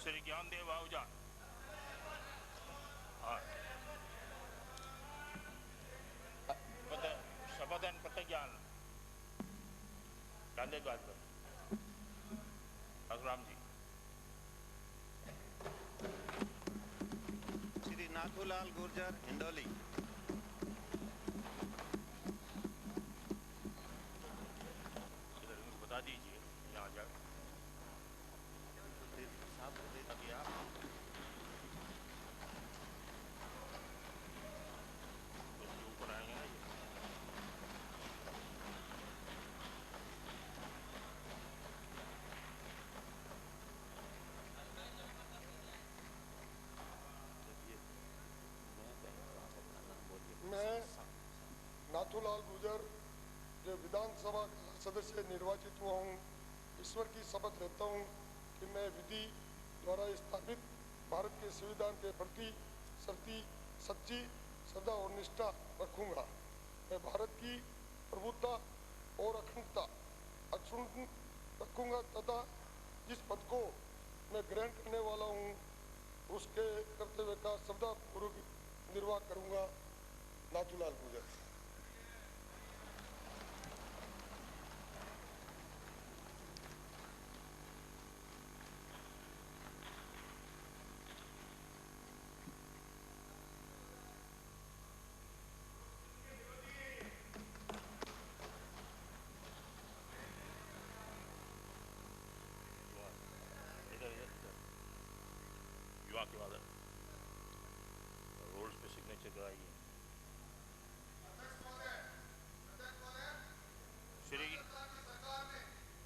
श्री ज्ञानदेव आहूजा। शपथ एंड प्रतिज्ञान ज्ञानदेव रघुराम जी। श्री नाथूलाल गुर्जर, हिंडोली। बता दीजिए यहाँ जाए ऊपर आएंगे ना। मैं नाथूलाल गुर्जर जो विधानसभा सदस्य निर्वाचित हुआ हूँ, ईश्वर की शपथ लेता हूँ कि मैं विधि द्वारा स्थापित भारत के संविधान के प्रति सच्ची श्रद्धा और निष्ठा रखूंगा। मैं भारत की प्रभुता और अखंडता अक्षुण्ण रखूंगा तथा जिस पद को मैं ग्रहण करने वाला हूँ उसके कर्तव्य का श्रद्धापूर्वक निर्वाह करूंगा। नाथूलाल गुर्जर। युवा के बाद रोल्स पे सिग्नेचर कराएगी।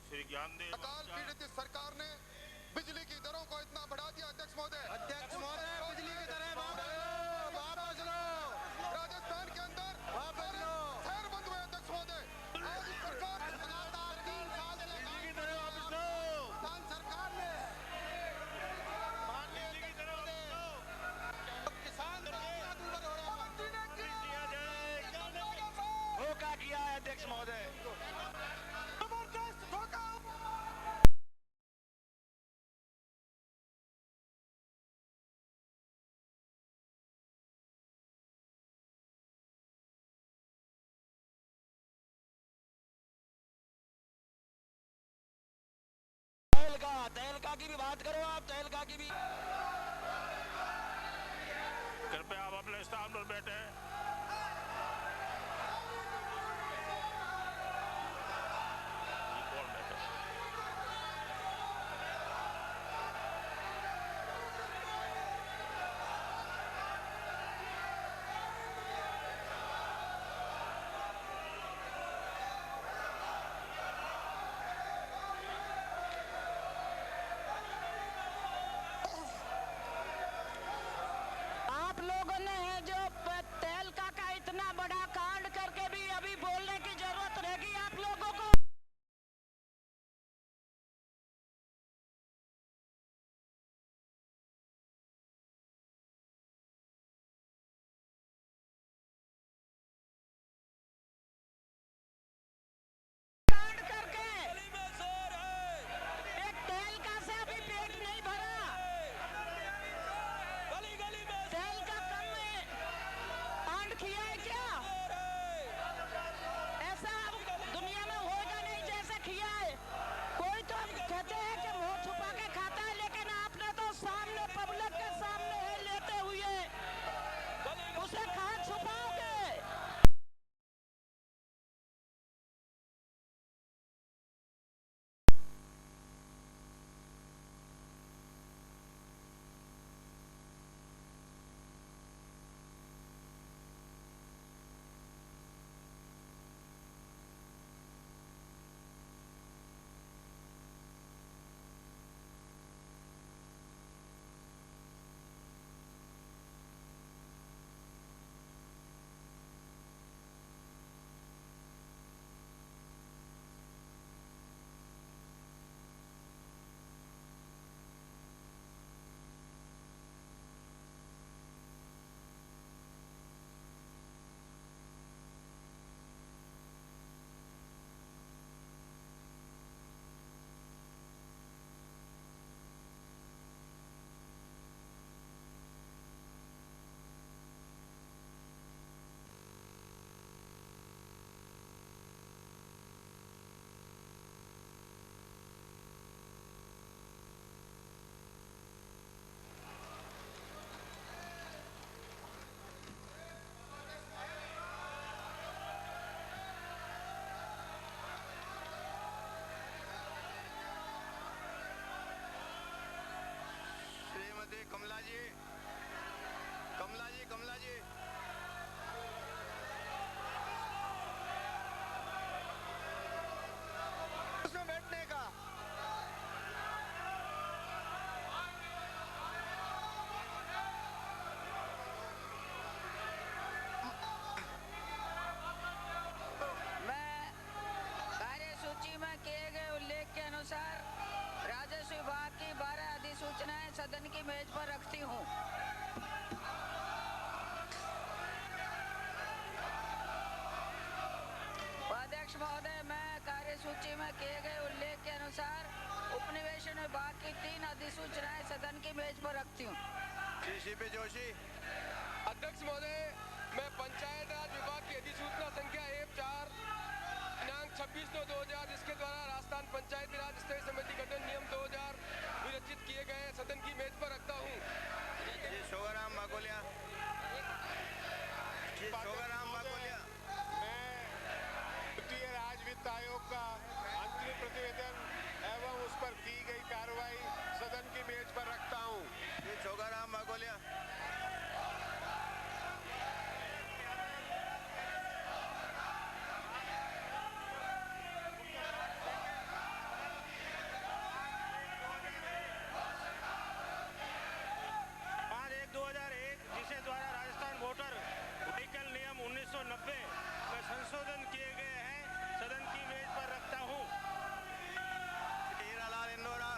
श्री ज्ञानदेव अकाल पीड़ित सरकार ने बिजली की दरों को इतना बढ़ा दिया। अध्यक्ष महोदय, बिजली की दरें वापस लो। राजस्थान के अंदर शहर बंद हुए। अध्यक्ष महोदय, आज सरकार लगातार 3 साल से बिजली की दरें वापस लो। सरकार ने बिजली की दरें वापस लो। किसान धोखा किया है अध्यक्ष महोदय। तहलका की भी बात करो आप। तहलका की भी। कृपया आप अपने स्थान पर बैठे। सूचनाएं सदन की मेज पर रखती हूँ। अध्यक्ष महोदय, मैं कार्यसूची में किए गए उल्लेख के अनुसार उपनिवेशन विभाग की 3 अधिसूचनाएं सदन की मेज पर रखती हूँ। श्री सीपी जोशी। अध्यक्ष महोदय, मैं पंचायत राज विभाग की अधिसूचना संख्या F4 दिनांक 26/9/2000 जिसके द्वारा राजस्थान पंचायती राज स्तरीय समिति गठन नियम 2000 विरचित किए गए सदन की मेज पर रखता हूँ। श्री शोभाराम माकोलिया। श्री शोभाराम माकोलिया। मैं वित्तीय राज्य वित्त आयोग का अंतरिम प्रतिवेदन एवं उस पर की गई कार्रवाई सदन की मेज पर रखता हूँ। श्री शोभाराम माकोलिया। जिसे द्वारा राजस्थान वोटर व्हीकल नियम 1990 में संशोधन किए गए हैं सदन की मेज पर रखता हूं। हीरालाल इंदौरा।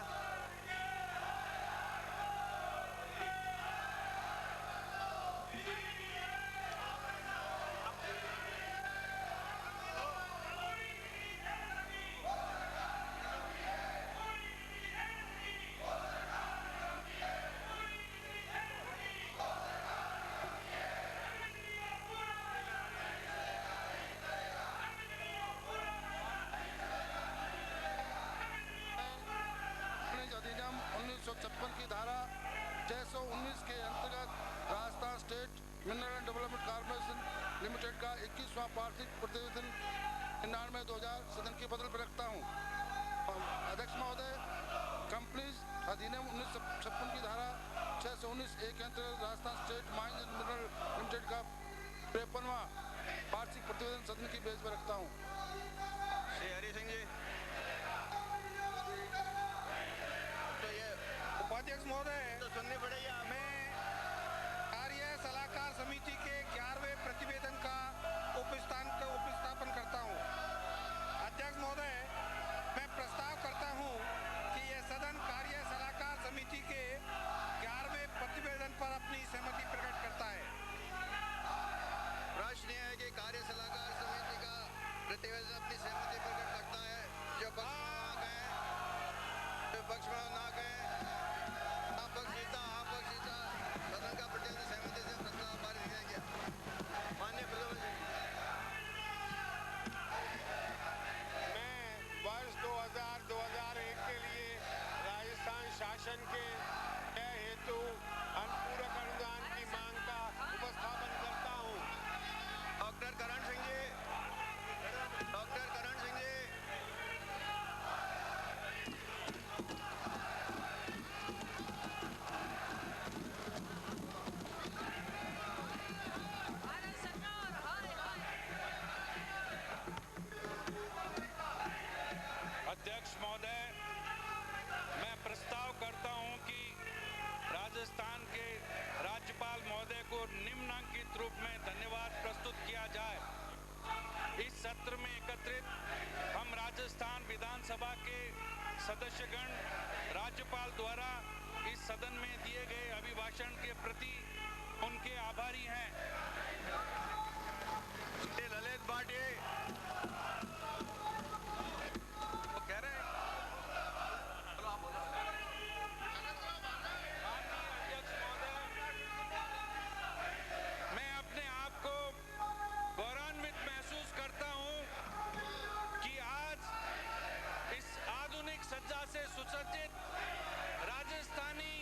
अधिनियम 1956 की धारा 619 के अंतर्गत Rajasthan state mineral and development corporation limited का 21वां वार्षिक प्रतिवेदन 99/2000 सदन की बदल पर रखता हूँ। अध्यक्ष महोदय, कंपनीज अधिनियम 1956 की धारा 619(a) के अंतर्गत Rajasthan state mines and mineral limited का 53वां वार्षिक प्रतिवेदन सदन की मेज पर रखता हूँ। श्री हरि सिंह जी। उपाध्यक्ष महोदय, तो सुननी पड़ेगी हमें। कार्य सलाहकार समिति के 11वें प्रतिवेदन का उपस्थापन करता हूं। अध्यक्ष महोदय, मैं प्रस्ताव करता हूं कि यह सदन कार्य सलाहकार समिति के 11वें प्रतिवेदन पर अपनी सहमति प्रकट करता है। प्रश्न यह है कि कार्य सलाहकार समिति का प्रतिवेदन अपनी सहमति प्रकट करता है। जो पक्ष में ना गए, विपक्ष में ना गए, सदन का प्रतिवेदन सहमति से प्रस्ताव पारित किया गया। माननीय प्रधानमंत्री, मैं वर्ष 2000-2001 के लिए राजस्थान शासन के व्यय हेतु अनुपूरक अनुदान की मांग का उपस्थापन करता हूँ। डॉक्टर करण सिंह जी। डॉक्टर करण सिंह जी। अध्यक्ष महोदय, मैं प्रस्ताव करता हूं कि राजस्थान के राज्यपाल महोदय को निम्नांकित रूप में धन्यवाद प्रस्तुत किया जाए। इस सत्र में एकत्रित हम राजस्थान विधानसभा के सदस्यगण राज्यपाल द्वारा इस सदन में दिए गए अभिभाषण के प्रति उनके आभारी हैं। ललित भाटिया कह रहे हैं। अध्यक्ष महोदय, मैं अपने आप को गौरवान्वित महसूस करता हूं कि आज इस आधुनिक सज्जा से सुसज्जित राजस्थानी,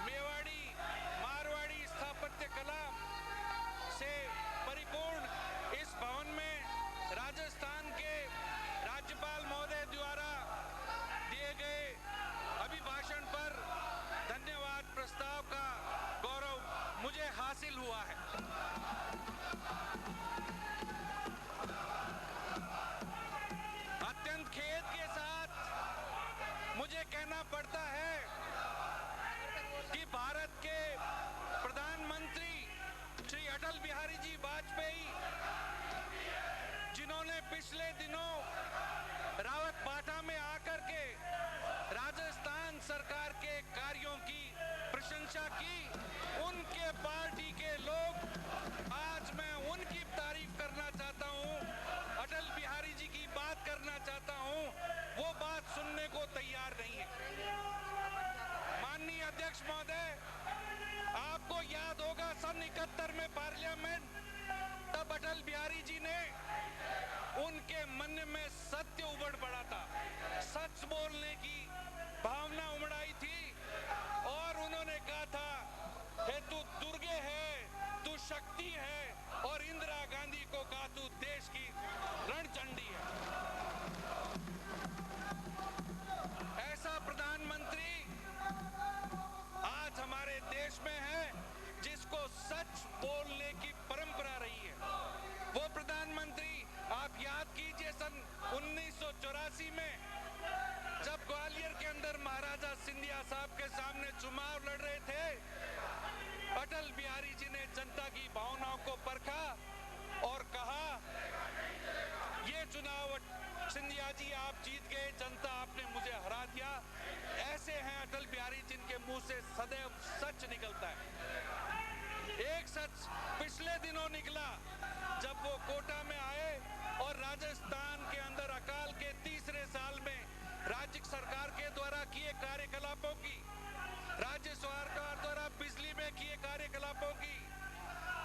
मेवाड़ी, मारवाड़ी स्थापत्य कला से परिपूर्ण इस भवन में राजस्थान के राज्यपाल महोदय द्वारा दिए गए अभिभाषण पर धन्यवाद प्रस्ताव का गौरव मुझे हासिल हुआ है। अत्यंत खेद के साथ मुझे कहना पड़ता है कि भारत के प्रधानमंत्री श्री अटल बिहारी जी वाजपेयी, जिन्होंने पिछले दिनों रावत बाटा में आकर के राजस्थान सरकार के कार्यों अध्यक्ष महोदय, आपको याद होगा सन 71 में पार्लियामेंट तब अटल बिहारी जी ने उनके मन में सत्य उमड़ पड़ा था, सच बोलने की भावना उमड़ाई थी और उन्होंने कहा था हे तू दुर्गे है, तू शक्ति है, और इंदिरा गांधी को कहा तू देश की रणचंडी है। ऐसा प्रधानमंत्री आज हमारे देश में है जिसको सच बोलने की परंपरा रही है। वो प्रधानमंत्री आप याद कीजिए सन 1984 में जब ग्वालियर के अंदर महाराजा सिंधिया साहब के सामने चुनाव लड़ रहे थे, अटल बिहारी जी ने जनता की भावनाओं को परखा और कहा ये चुनाव सिंधिया जी आप जीत गए, जनता आपने मुझे हरा दिया। ऐसे हैं अटल बिहारी जिनके मुंह से सदैव सच निकलता है। एक सच पिछले दिनों निकला जब वो कोटा में आए और राजस्थान के अंदर अकाल के तीसरे साल में राज्य सरकार के द्वारा किए कार्यकलापों की, राज्य सरकार द्वारा बिजली में किए कार्यकलापों की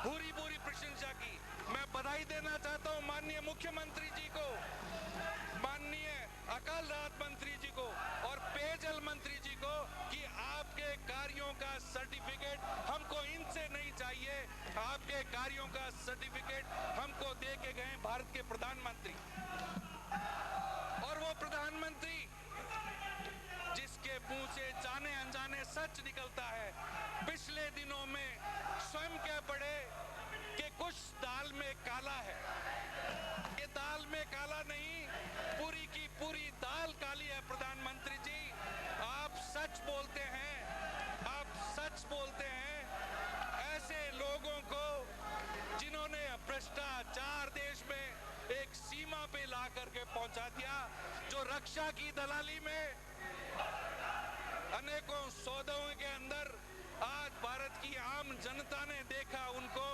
पूरी प्रशंसा की। मैं बधाई देना चाहता हूं माननीय मुख्यमंत्री जी को, माननीय अकाल राहत मंत्री जी को और पेयजल मंत्री जी को कि आपके कार्यों का सर्टिफिकेट हमको इनसे नहीं चाहिए, आपके कार्यों का सर्टिफिकेट हमको दे के गए भारत के प्रधानमंत्री। और वो प्रधानमंत्री जिसके मुंह से जाने अनजाने सच निकलता है, पिछले दिनों में स्वयं कह पड़े कि कुछ दाल में काला है। ये दाल में काला नहीं, पूरी की पूरी दाल काली है। प्रधानमंत्री जी आप सच बोलते हैं, आप सच बोलते हैं। ऐसे लोगों को जिन्होंने भ्रष्टाचार देश में एक सीमा पे ला करके पहुंचा दिया, जो रक्षा की दलाली में अनेकों सौदों के अंदर आज भारत की आम जनता ने देखा उनको।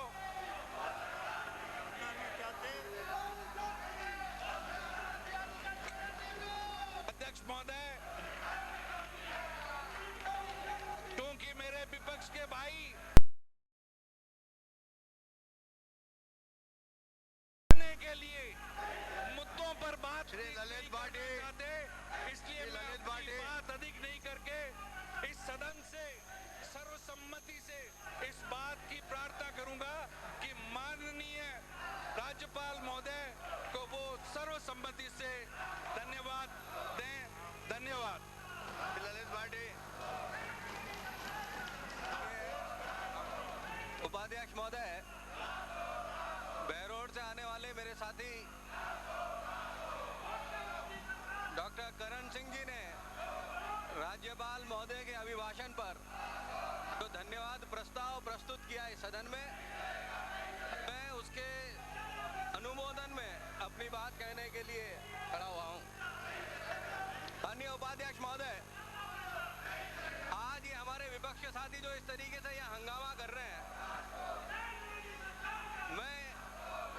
अध्यक्ष महोदय, क्योंकि मेरे विपक्ष के भाई के लिए मुद्दों पर बात ललित बाटे, इसलिए ललित बाटे बात अधिक नहीं करके इस सदन से सर्वसम्मति से इस बात की प्रार्थना करूंगा कि माननीय राज्यपाल महोदय को वो सर्वसम्मति से धन्यवाद दें। धन्यवाद। ललित बाटे। उपाध्यक्ष महोदय, बहरोड से आने वाले मेरे साथी डॉक्टर करण सिंह जी ने राज्यपाल महोदय के अभिभाषण पर जो धन्यवाद प्रस्ताव प्रस्तुत किया है सदन में, मैं उसके अनुमोदन में अपनी बात कहने के लिए खड़ा हुआ हूं। माननीय उपाध्यक्ष महोदय, आज ये हमारे विपक्ष के साथी जो इस तरीके से यह हंगामा कर रहे हैं, मैं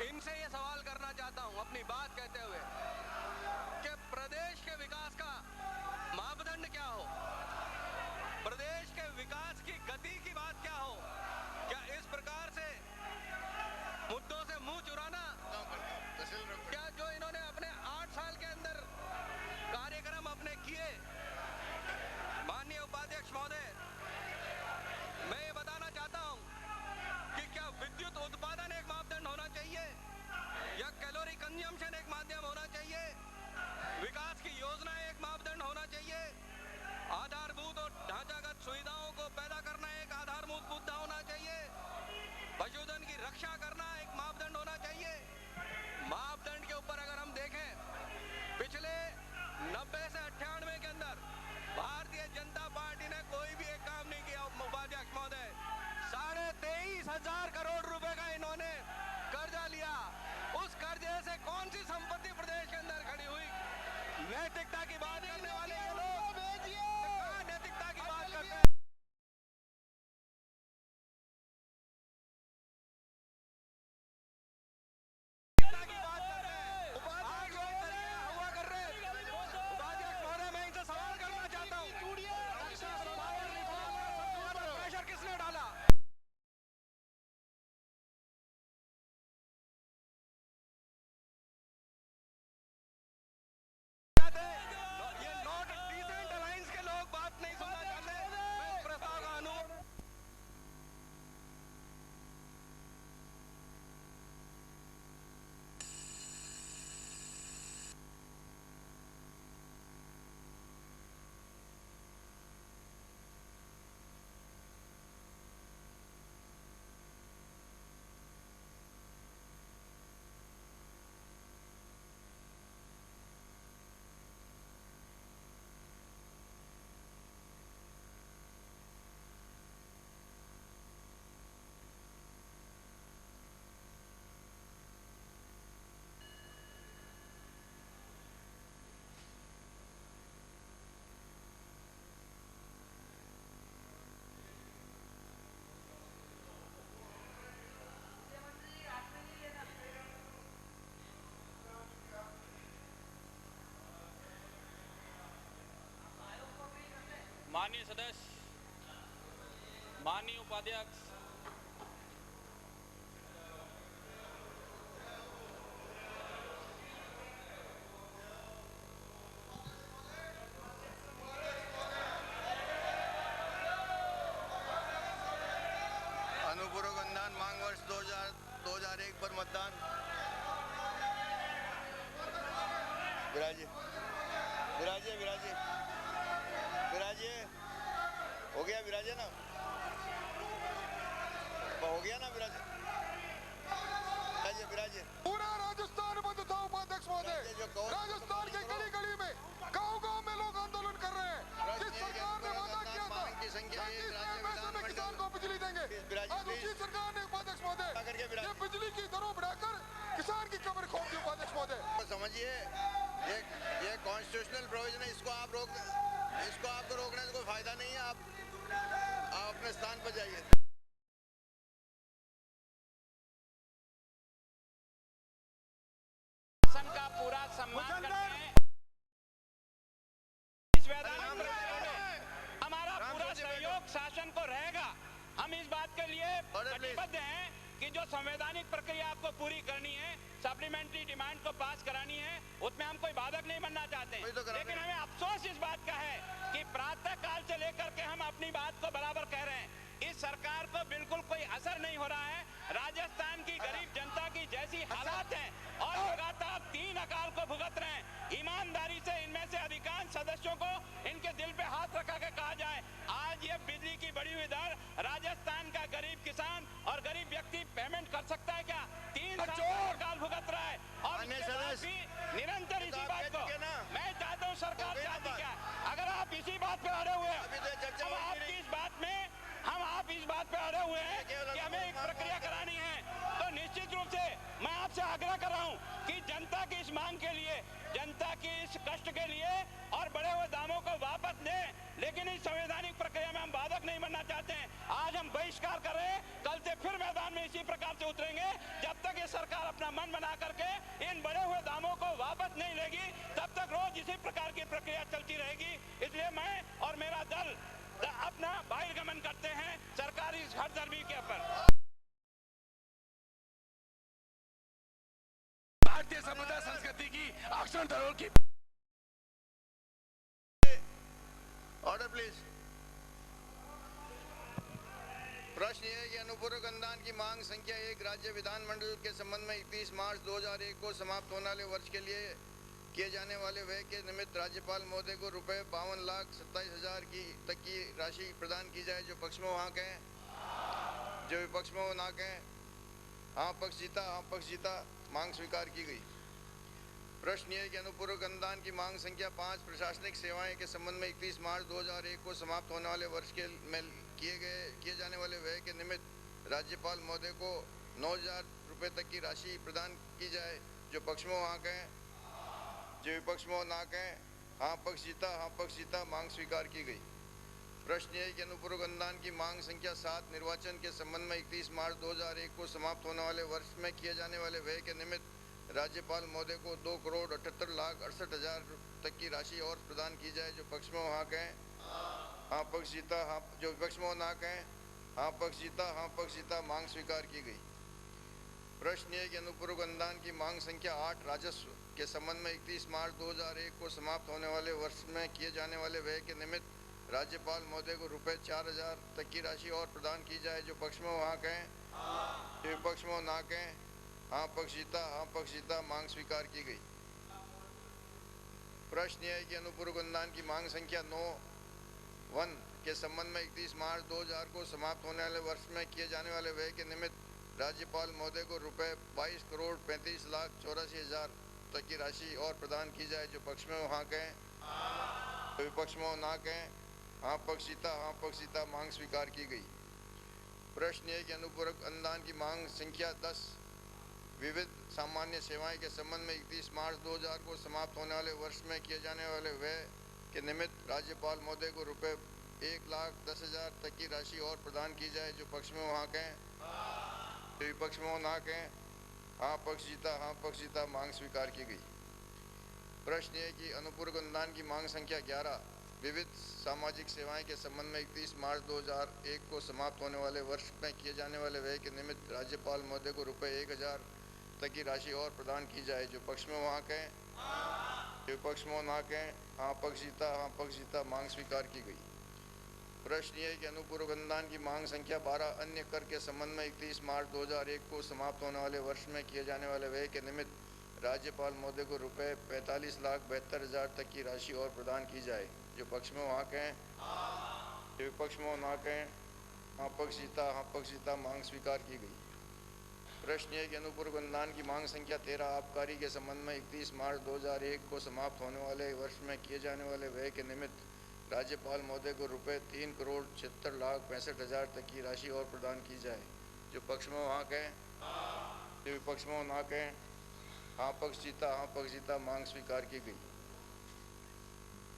इनसे ये सवाल करना चाहता हूं अपनी बात कहते हुए कि प्रदेश के विकास का मापदंड क्या हो, प्रदेश के विकास की गति की बात क्या हो। क्या इस प्रकार से मुद्दों से मुंह चुराना, क्या जो इन्होंने अपने 8 साल के अंदर कार्यक्रम अपने किए। माननीय उपाध्यक्ष महोदय, मैं ये बताना चाहता हूं कि क्या विद्युत उत्पादन एक मापदंड होना चाहिए या कैलोरी कंजम्पशन एक माध्यम होना चाहिए, विकास की योजनाएं एक मापदंड होना चाहिए, आधारभूत और ढांचागत सुविधाओं को पैदा करना एक आधारभूत माननीय सदस्य, माननीय उपाध्यक्ष, अनुपूरक अनुदान मांग वर्ष 2001 पर मतदान। विराजिए विराजिए विराजिए विराजिए। हो गया विराजिए ना, हो गया ना विराजिए विराजिए विराजिए। पूरा राजस्थान बंद था उपाध्यक्ष महोदय। राजस्थान के गली गली में, गांव-गांव में लोग आंदोलन कर रहे हैं। जिस सरकार ने वादा किया था कि 33 पैसे में किसान को बिजली देंगे, आज उसी सरकार ने उपाध्यक्ष महोदय ये बिजली की दरों बढ़ाकर किसान की कमर खोल दी उपाध्यक्ष महोदय। समझिए, ये कॉन्स्टिट्यूशनल प्रोविजन है, इसको आपको रोकने से कोई फायदा नहीं है। आप अपने स्थान पर जाइए। का पूरा सम्मान करते हैं। इस वैधानिक प्रक्रिया में हमारा पूरा सहयोग शासन को रहेगा। हम इस बात के लिए प्रतिबद्ध हैं कि जो संवैधानिक प्रक्रिया आपको पूरी करनी है, सप्लीमेंट्री डिमांड को पास करानी है, उसमें हम कोई बाधक नहीं बनना चाहते, लेकिन हमें अफसोस इस बात का है कि प्रातः काल से लेकर के हम अपनी बात को बराबर कह रहे हैं, इस सरकार को बिल्कुल कोई असर नहीं हो रहा है। राजस्थान की गरीब जनता की जैसी हालात हैं और लगातार 3 अकाल को भुगत रहे हैं, ईमानदारी से इनमें से अधिकांश सदस्यों को इनके दिल पे हाथ रखा के कहा जाए, आज ये बिजली की बढ़ी हुई दर राजस्थान का गरीब किसान और गरीब व्यक्ति पेमेंट कर सकता है क्या? 3 साल अकाल भुगत रहा है और निरंतर इसी बात को मैं चाहता हूँ, सरकार चाहती क्या? अगर आप इसी बात पे अड़े हुए हैं, हम आप इस बात पे अड़े हुए हैं कि हमें एक प्रक्रिया करानी है, तो निश्चित रूप से मैं आपसे आग्रह कर रहा हूं कि जनता की इस मांग के लिए, जनता की इस कष्ट के लिए और बढ़े हुए दामों को वापस दें, लेकिन इस संवैधानिक प्रक्रिया में हम बाधक नहीं बनना चाहते हैं। आज हम बहिष्कार कर रहे हैं, कल से फिर मैदान में इसी प्रकार से उतरेंगे। जब तक ये सरकार अपना मन बना करके इन बढ़े हुए दामों को वापस नहीं लेगी, तब तक रोज इसी प्रकार की प्रक्रिया चलती रहेगी। इसलिए मैं और मेरा दल अपना बहिर्गमन करते हैं सरकारी हरदर्मी के ऊपर। भारतीय सभ्यता संस्कृति की अक्षर धरोहर की। Order please. प्रश्न ये है कि अनुपूरक अनुदान की मांग संख्या 1 राज्य विधानमंडल के संबंध में 31 मार्च 2001 को समाप्त होने वाले वर्ष के लिए किए जाने वाले व्यय के निमित्त राज्यपाल महोदय को रुपए 52,27,000 तक की राशि प्रदान की जाए। जो पक्ष में वहाँ कहें, जो विपक्ष में वो ना कहें। हाँ पक्ष जीता, हाँ पक्ष जीता। मांग स्वीकार की गई। प्रश्न ये है कि अनुपूरक अनुदान की मांग संख्या 5 प्रशासनिक सेवाएं के संबंध में 31 मार्च 2001 को समाप्त होने वाले वर्ष के में किए जाने वाले व्यय के निमित्त राज्यपाल महोदय को 9,000 रुपये तक की राशि प्रदान की जाए। जो पक्ष में वहाँ कहें, जो विपक्ष में ना कहें। हाँ पक्ष जीता, हाँ पक्ष जीता। मांग स्वीकार की गई। प्रश्न ये है कि अनुपूरक अनुदान की मांग संख्या 7 निर्वाचन के संबंध में 31 मार्च 2001 को समाप्त होने वाले वर्ष में किए जाने वाले व्यय के निमित्त राज्यपाल महोदय को 2,78,68,000 तक की राशि और प्रदान की जाए। जो पक्ष में वहाँ कहें, हाँ पक्ष जीता, हाँ। जो विपक्ष में ना कहें, हाँ पक्ष जीता, हाँ पक्ष जीता। मांग स्वीकार की गई। प्रश्न ये है कि अनुपूरक अनुदान की मांग संख्या 8 राजस्व के संबंध में 31 मार्च 2001 को समाप्त होने वाले वर्ष में किए जाने वाले व्यय के निमित्त राज्यपाल महोदय को रुपए 4,000 तक की राशि और प्रदान की जाए। जो पक्ष में वहाँ कहें, जो विपक्ष में ना कहें। हाँ पक्ष जीता, हाँ पक्ष जीता। मांग स्वीकार की गई। प्रश्न यह है कि अनुपूरक अनुदान की मांग संख्या 9(1) के संबंध में 31 मार्च 2000 को समाप्त होने वाले वर्ष में किए जाने वाले व्यय के निमित्त राज्यपाल महोदय को रुपए 22,35,84,000 तक की राशि और प्रदान की जाए। जो पक्ष में वहाँ कहें, तो विपक्ष में ना कहें। हाँ पक्ष जीता, हाँ पक्ष जीता। मांग स्वीकार की गई। प्रश्न ये कि अनुपूरक अनुदान की मांग संख्या 10 विविध सामान्य सेवाएं के संबंध में 31 मार्च 2000 को समाप्त होने वाले वर्ष में किए जाने वाले व्यय के निमित्त राज्यपाल महोदय को रुपए 1,10,000 तक की राशि और प्रदान की जाए। जो पक्ष में वहाँ कहें, तो विपक्ष में ना कहें। हाँ पक्ष जीता, हाँ पक्ष जीता। मांग स्वीकार की गई। प्रश्न ये कि अनुपूरक अनुदान की मांग संख्या 11 विविध सामाजिक सेवाएं के संबंध में 31 मार्च 2001 को समाप्त होने वाले वर्ष में किए जाने वाले व्यय के निमित्त राज्यपाल महोदय को रुपये 1000 तक की राशि और प्रदान की जाए। जो पक्ष में वहाँ कहें, जो विपक्ष में ना कहें। हाँ पक्ष जीता मांग स्वीकार की गई। प्रश्न ये कि अनुपूरक अनुदान की मांग संख्या 12 अन्य कर के संबंध में 31 मार्च 2001 को समाप्त होने वाले वर्ष में किए जाने वाले व्यय के निमित्त राज्यपाल महोदय को रुपये 45,72,000 तक की राशि और प्रदान की जाए। जो पक्ष में वहाँ कहें, जो विपक्ष में ना कहें। हाँ पक्ष जीता मांग स्वीकार की गई। प्रश्न ये कि अनुपूरक अनुदान की मांग संख्या 13 आबकारी के संबंध में 31 मार्च 2001 को समाप्त होने वाले वर्ष में किए जाने वाले व्यय के निमित्त राज्यपाल महोदय को रुपये 3,76,65,000 तक की राशि और प्रदान की जाए। जो पक्ष में वहाँ कहें, जो विपक्ष में ना कहें। हाँ पक्ष जीता मांग स्वीकार की गई।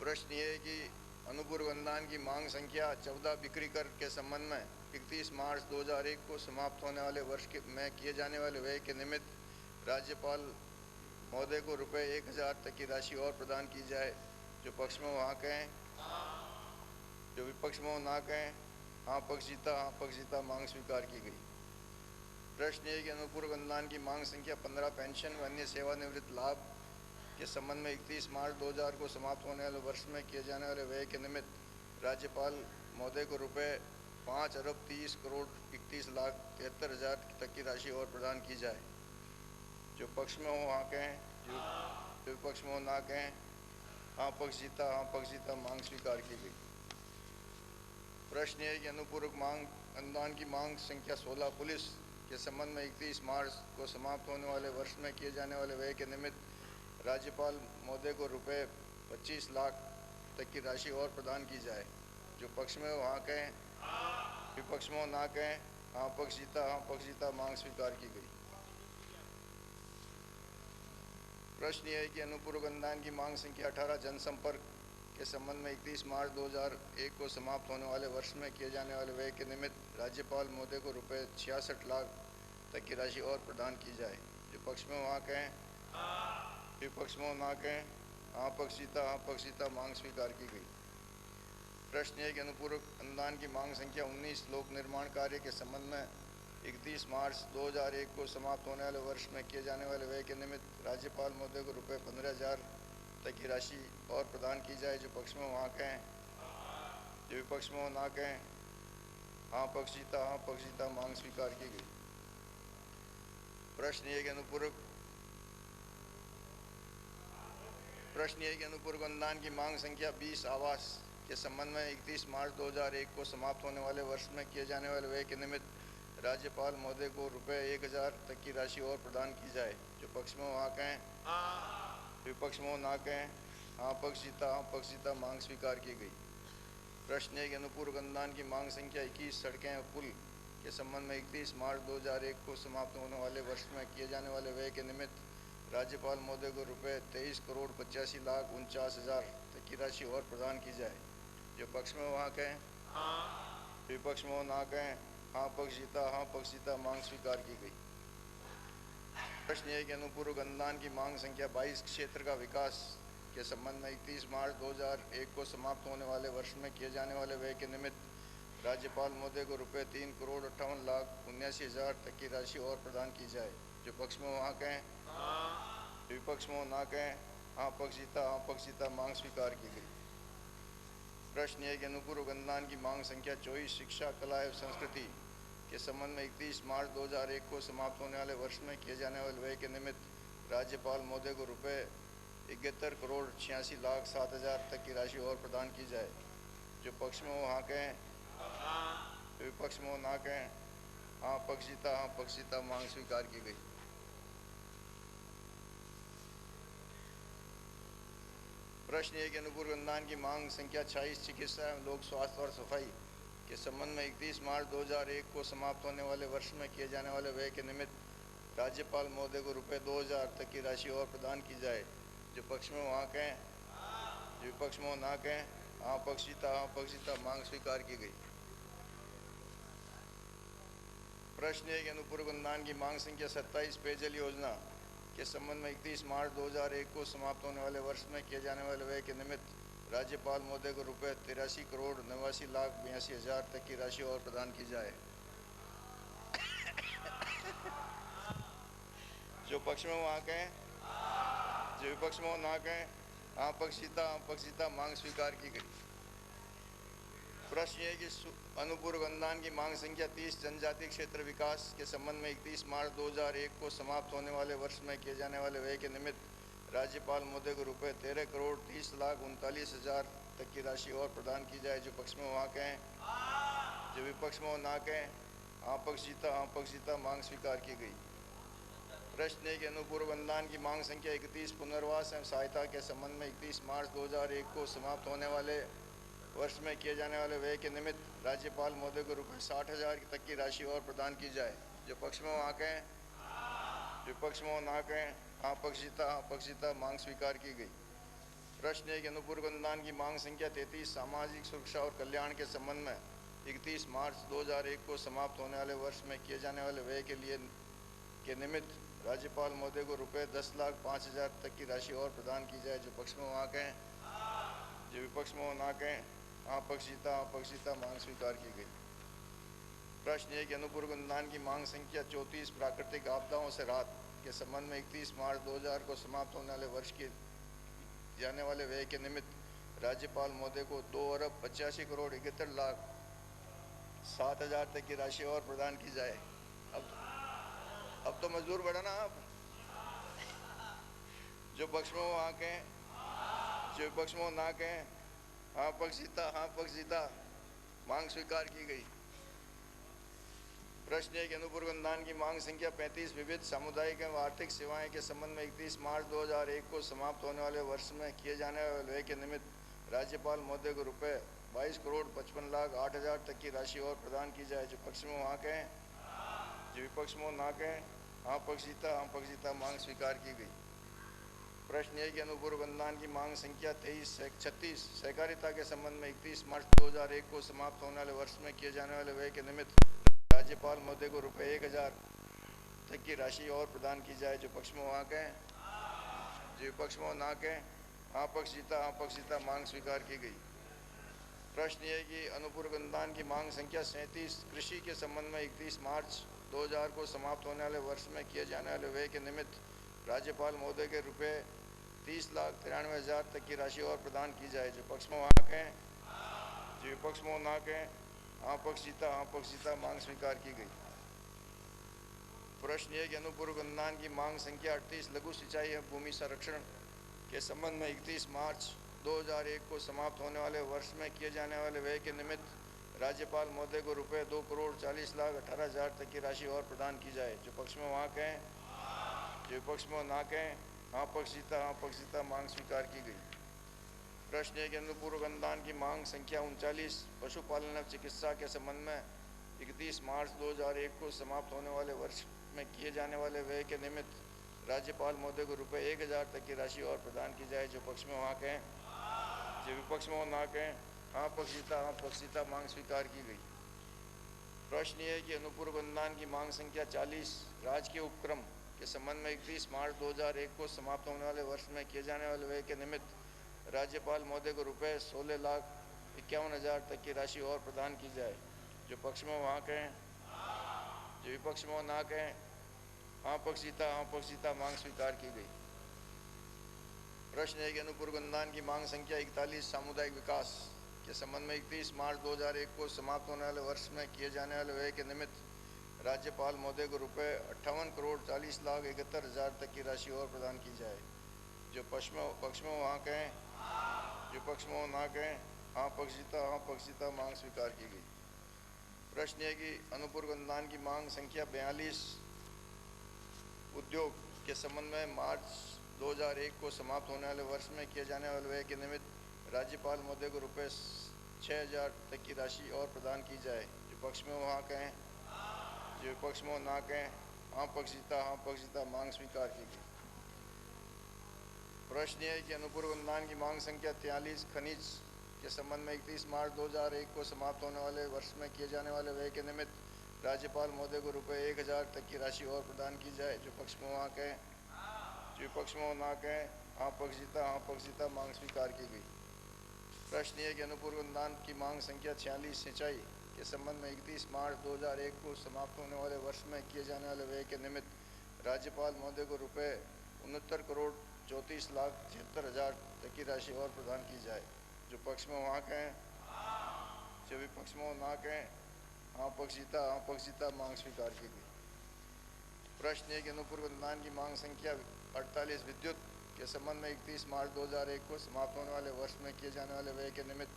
प्रश्न ये है कि अनुपूरक अनुदान की मांग संख्या 14 बिक्री कर के संबंध में 31 मार्च 2001 को समाप्त होने वाले वर्ष में किए जाने वाले व्यय के निमित्त राज्यपाल महोदय को रुपये 1000 तक की राशि और प्रदान की जाए। जो पक्ष में वहाँ कहें, जो विपक्ष में ना कहें। हाँ पक्ष जीता मांग स्वीकार की गई। प्रश्न ये कि अनुपूरक अनुदान की मांग संख्या 15 पेंशन व अन्य सेवानिवृत्त लाभ के संबंध में 31 मार्च 2000 को समाप्त होने वाले वर्ष में किए जाने वाले व्यय के निमित्त राज्यपाल महोदय को रुपये 5,30,31,73,000 तक की राशि और प्रदान की जाए। जो पक्ष में हो वहाँ कहें, जो विपक्ष में हो ना कहें। हाँ पक्ष जीता मांग स्वीकार की गई। प्रश्न ये कि अनुपूरक मांग अनुदान की मांग संख्या 16 पुलिस के संबंध में 31 मार्च को समाप्त होने वाले वर्ष में किए जाने वाले व्यय के निमित्त राज्यपाल महोदय को रुपये 25 लाख तक की राशि और प्रदान की जाए। जो पक्ष में वहाँ कहें, विपक्ष में ना कहें। हाँ पक्ष जीता मांग स्वीकार की गई। प्रश्न ये है कि अनुपूरक अनुदान की मांग संख्या 18 जनसंपर्क के संबंध में 31 मार्च 2001 को समाप्त होने वाले वर्ष में किए जाने वाले व्यय के निमित्त राज्यपाल महोदय को रुपये 66 लाख तक की राशि और प्रदान की जाए। जो पक्ष में वहाँ कहें, विपक्ष में ना कहें। हाँ पक्ष जीता मांग स्वीकार की गई। प्रश्न है कि अनुपूरक अनुदान की मांग संख्या 19 लोक निर्माण कार्य के संबंध में 31 मार्च 2001 को समाप्त होने वाले वर्ष में किए जाने वाले व्यय के निमित्त राज्यपाल महोदय को रुपये 15,000 तक की राशि और प्रदान की जाए। जो पक्ष में वहाँ कहें, जो विपक्ष में ना कहें। हाँ पक्ष जीता मांग स्वीकार की गई। प्रश्न ये कि अनुपूरक अनुदान की मांग संख्या 20 आवास के संबंध में 31 मार्च 2001 को समाप्त होने वाले वर्ष में किए जाने वाले व्यय के निमित्त राज्यपाल महोदय को रुपये 1000 तक की राशि और प्रदान की जाए। जो पक्ष में वहाँ कहें, विपक्ष में ना कहें। हाँ पक्ष जीता मांग स्वीकार की गई। प्रश्न है कि अनुपूरक अनुदान की मांग संख्या 21 सड़कें और पुल के संबंध में 31 मार्च 2001 को समाप्त होने वाले वर्ष में किए जाने वाले व्यय के निमित्त राज्यपाल महोदय को रुपये 23,85,49,000 तक की राशि और प्रदान की जाए। जो पक्ष में वहाँ कहें, विपक्ष में ना कहें। हाँ पक्ष जीता मांग स्वीकार की गई। प्रश्न है कि अनुपूरक अनुदान की मांग संख्या 22 क्षेत्र का विकास के संबंध में 31 मार्च 2001 को समाप्त होने वाले वर्ष में किए जाने वाले व्यय के निमित्त राज्यपाल महोदय को रुपये 3,58,79,000 तक की राशि और प्रदान की जाए। जो पक्ष में वहाँ कहें, विपक्ष में ना कहें। हाँ पक्ष जीता मांग स्वीकार की गई। प्रश्न है कि अनुपूरक अनुदान की मांग संख्या 24 शिक्षा कला एवं संस्कृति के संबंध में 31 मार्च 2001 को समाप्त होने वाले वर्ष में किए जाने वाले व्यय के निमित्त राज्यपाल महोदय को रुपये 71,86,07,000 तक की राशि और प्रदान की जाए। जो पक्ष में वहाँ कहें, विपक्ष में ना कहें। हाँ पक्ष जीता मांग स्वीकार की गई। प्रश्न है कि अनुपूरक अनुदान की मांग संख्या 26 चिकित्सा एवं लोक स्वास्थ्य और सफाई के संबंध में 31 मार्च 2001 को समाप्त होने वाले वर्ष में किए जाने वाले व्यय के निमित्त राज्यपाल महोदय को रुपये 2,000 तक की राशि और प्रदान की जाए। जो पक्ष में वहाँ कहें, जो विपक्ष में ना कहें। हाँ पक्ष जीता मांग स्वीकार की गई। प्रश्न है कि अनुपूरक अनुदान की मांग संख्या 27 पेयजल योजना के संबंध में 31 मार्च 2001 को समाप्त होने वाले वर्ष में किए जाने वाले व्यय के निमित्त राज्यपाल महोदय को रुपये 83,89,82,000 तक की राशि और प्रदान की जाए। जो पक्ष में वहाँ कहें, जो विपक्ष में ना कहें। आपक्षिता मांग स्वीकार की गई। प्रश्न ये कि अनुपूरक अनुदान की मांग संख्या 30 जनजातीय क्षेत्र विकास के संबंध में 31 मार्च 2001 को समाप्त होने वाले वर्ष में किए जाने वाले व्यय के निमित्त राज्यपाल महोदय को रुपये 13,30,39,000 तक की राशि और प्रदान की जाए। जो पक्ष में वहाँ कहें, जो विपक्ष में ना कहें। आपक्षिता मांग स्वीकार की गई। प्रश्न है कि अनुपूरक अनुदान की मांग संख्या 31 पुनर्वास एवं सहायता के संबंध में 31 मार्च 2001 को समाप्त होने वाले वर्ष में किए जाने वाले व्यय के निमित्त राज्यपाल महोदय को रुपये 60,000 तक की राशि और प्रदान की जाए। जो पक्ष में वहाँ कहें, विपक्ष में ना कहें। आपक्षिता मांग स्वीकार की गई। प्रश्न है कि अनुपूरक अनुदान की मांग संख्या 33 सामाजिक सुरक्षा और कल्याण के संबंध में 31 मार्च 2001 को समाप्त होने वाले वर्ष में किए जाने वाले व्यय के निमित्त राज्यपाल महोदय को रुपये 10,05,000 तक की राशि और प्रदान की जाए। जो पक्ष में वहाँ कहें, जो विपक्ष में ना कहें। आपक्षिता मांग स्वीकार की गई। प्रश्न है कि अनुपूरक अनुदान की मांग संख्या 34 प्राकृतिक आपदाओं से राहत के संबंध में 31 मार्च 2000 को समाप्त होने वाले वर्ष के जाने वाले व्यय के निमित्त राज्यपाल महोदय को 2,85,71,07,000 तक की राशि और प्रदान की जाए। अब तो मजदूर बढ़ा ना आप। जो पक्ष में वहाँ कहें, जो विपक्ष में ना कहें। आपक्षिता मांग स्वीकार की गई। प्रश्न है कि अनुपूरक अनुदान की मांग संख्या 35 विविध सामुदायिक एवं आर्थिक सेवाएं के संबंध में 31 मार्च 2001 को समाप्त होने वाले वर्ष में किए जाने वाले व्यय के निमित्त राज्यपाल महोदय को रुपये 22,55,08,000 तक की राशि और प्रदान की जाए। जो पक्ष में वहाँ कहें, जो विपक्ष में ना कहें। आपक्षिता मांग स्वीकार की गई। प्रश्न है कि अनुपूरक अनुदान की मांग संख्या 36 सहकारिता के संबंध में 31 मार्च 2001 को समाप्त होने वाले वर्ष में किए जाने वाले व्यय के निमित्त राज्यपाल महोदय को रुपये 1,000 तक की राशि और प्रदान की जाए। जो पक्ष में वहाँ कहें, जो विपक्ष में ना कहें। आपक्षिता मांग स्वीकार की गई। प्रश्न ये कि अनुपूरक अनुदान की मांग संख्या 37 कृषि के संबंध में 31 मार्च 2000 को समाप्त होने वाले वर्ष में किए जाने वाले व्यय के निमित्त राज्यपाल महोदय के रुपये 30,93,000 तक की राशि और प्रदान की जाए। जो पक्ष में वहाँ कहें, जो विपक्ष में ना कहें। आपक्षिता मांग स्वीकार की गई। प्रश्न ये कि अनुपूरक अनुदान की मांग संख्या 38 लघु सिंचाई एवं भूमि संरक्षण के संबंध में 31 मार्च 2001 को समाप्त होने वाले वर्ष में किए जाने वाले व्यय के निमित्त राज्यपाल महोदय को रुपये 2,40,18,000 तक की राशि और प्रदान की जाए। जो पक्ष में वहाँ कहें, जो विपक्ष में ना कहें। आपक्षिता मांग स्वीकार की गई। प्रश्न है कि अनुपूरक अनुदान की मांग संख्या 39 पशुपालन एवं चिकित्सा के संबंध में 31 मार्च 2001 को समाप्त होने वाले वर्ष में किए जाने वाले व्यय के निमित्त राज्यपाल महोदय को रुपये 1,000 तक की राशि और प्रदान की जाए। जो पक्ष में वहाँ कहें, जो विपक्ष में ना कहें। आपक्षिता मांग स्वीकार की गई। प्रश्न ये है कि अनुपूरक अनुदान की मांग संख्या 40 राजकीय उपक्रम के संबंध में 31 मार्च 2001 को समाप्त होने वाले वर्ष में किए जाने वाले व्यय के निमित्त राज्यपाल महोदय को रुपये 16,51,000 तक की राशि और प्रदान की जाए। जो पक्ष में वहाँ कहें, जो विपक्ष में ना कहें। आपक्षिता मांग स्वीकार की गई। प्रश्न है कि अनुपूरक अनुदान की मांग संख्या 41 सामुदायिक विकास के संबंध में 31 मार्च 2001 को समाप्त होने वाले वर्ष में किए जाने वाले व्यय के निमित्त राज्यपाल महोदय को रुपये 58,40,71,000 तक की राशि और प्रदान की जाए। जो पक्ष में वहाँ कहें, जो पक्ष में ना कहें। आपक्षिता मांग स्वीकार की गई। प्रश्न है कि अनुपूरक अनुदान की मांग संख्या 42 उद्योग के संबंध में मार्च 2001 को समाप्त होने वाले वर्ष में किए जाने वाले व्यय के निमित्त राज्यपाल महोदय को रुपये 6,000 तक की राशि और प्रदान की जाए। जो पक्ष में वहाँ कहें, जो विपक्ष में ना कहें। आपक्षिता मांग स्वीकार की गई। प्रश्न ये है कि अनुपूरक अनुदान की मांग संख्या 43 खनिज के संबंध में 31 मार्च 2001 को समाप्त होने वाले वर्ष में किए जाने वाले व्यय के निमित्त राज्यपाल महोदय को रुपये 1,000 तक की राशि और प्रदान की जाए। जो पक्ष में वहाँ कहें, जो विपक्ष में ना कहें। आपक्षिता मांग स्वीकार की गई। प्रश्न ये कि अनुपूरक अनुदान की मांग संख्या 46 सिंचाई के संबंध में 31 मार्च 2001 को समाप्त होने वाले वर्ष में किए जाने वाले व्यय के निमित्त राज्यपाल महोदय को रुपये 69 करोड़ 34,76,000 तक की राशि और प्रदान की जाए। जो पक्ष में वहाँ कहें, जो विपक्ष में ना कहें, हाँ पक्षीता मांग स्वीकार की गई। प्रश्न है कि अनुपूरक अनुदान की मांग संख्या 48 विद्युत के संबंध में 31 मार्च 2001 को समाप्त होने वाले वर्ष में किए जाने वाले व्यय के निमित्त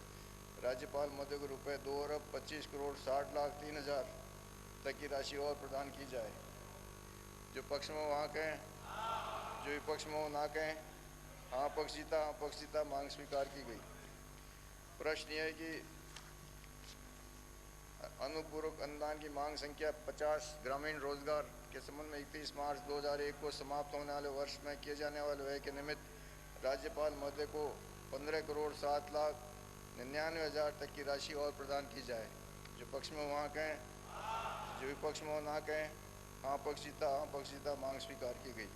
राज्यपाल महोदय को रुपये 2,25,60,03,000 तक की राशि और प्रदान की जाए। जो पक्ष में वहाँ कहें, जो विपक्ष में ना कहें, हाँ पक्षीता मांग स्वीकार की गई। प्रश्न यह है कि अनुपूरक अनुदान की मांग संख्या 50 ग्रामीण रोजगार के संबंध में 31 मार्च 2001 को समाप्त होने वाले वर्ष में किए जाने वाले व्यय के निमित्त राज्यपाल महोदय को 15 करोड़ 7,99,000 तक की राशि और प्रदान की जाए। जो पक्ष में वहाँ कहें, जो विपक्ष में ना कहें, हाँ पक्षीता मांग स्वीकार की गई।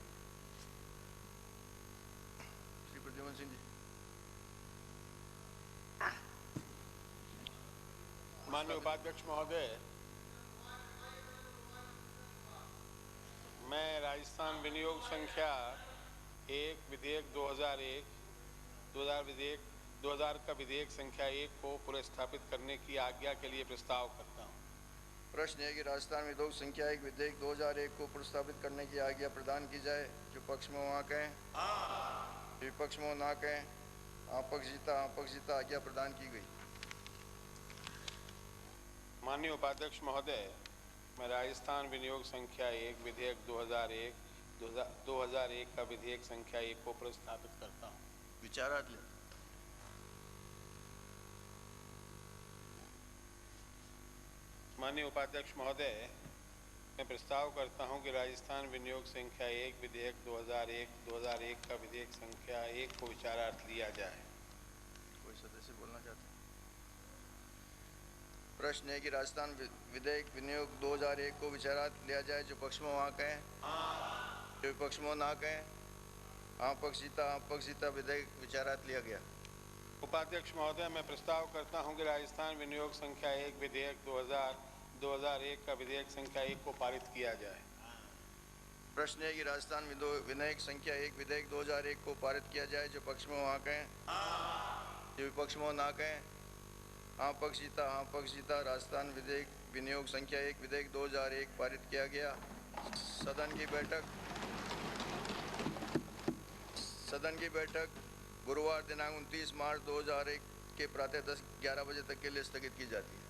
श्री प्रद्युमन सिंह जी। माननीय उपाध्यक्ष महोदय, मैं राजस्थान विनियोग संख्या 1 विधेयक 2000 का विधेयक संख्या 1 को पुनर्स्थापित करने की आज्ञा के लिए प्रस्ताव करता हूँ। प्रश्न है कि राजस्थान विनियोग संख्या 1 विधेयक 2001 को पुनर्स्थापित करने की आज्ञा प्रदान की जाए। जो पक्ष में वहाँ कहें, विपक्ष में ना कहें, हाँ पक्षीता आज्ञा प्रदान की गई। माननीय उपाध्यक्ष महोदय, मैं राजस्थान विनियोग संख्या 1 विधेयक 2001 का विधेयक संख्या 1 को प्रस्तावित करता हूँ। विचारार्थ ले। माननीय उपाध्यक्ष महोदय, मैं प्रस्ताव करता हूं कि राजस्थान विनियोग संख्या 1 विधेयक 2001 का विधेयक संख्या 1 को विचारार्थ लिया जाए। कोई सदस्य बोलना चाहते हैं? प्रश्न है कि राजस्थान विधेयक विनियोग 2001 को विचारार्थ लिया जाए। जो पक्ष में वहाँ कहें, जो विपक्ष में ना कहें, हाँ पक्षीता विधेयक विचारार्थ लिया गया। उपाध्यक्ष महोदय, मैं प्रस्ताव करता हूं कि राजस्थान विनियोग संख्या 1 विधेयक 2001 का विधेयक संख्या 1 को पारित किया जाए। प्रश्न है कि राजस्थान विनियोग संख्या 1 विधेयक 2001 को पारित किया जाए। जो पक्ष में वहाँ कहें, जो विपक्ष में ना कहें, हाँ पक्षीता राजस्थान विधेयक विनियोग संख्या 1 विधेयक 2001 पारित किया गया। सदन की बैठक गुरुवार दिनांक 29 मार्च 2001 के प्रातः 10-11 बजे तक के लिए स्थगित की जाती है।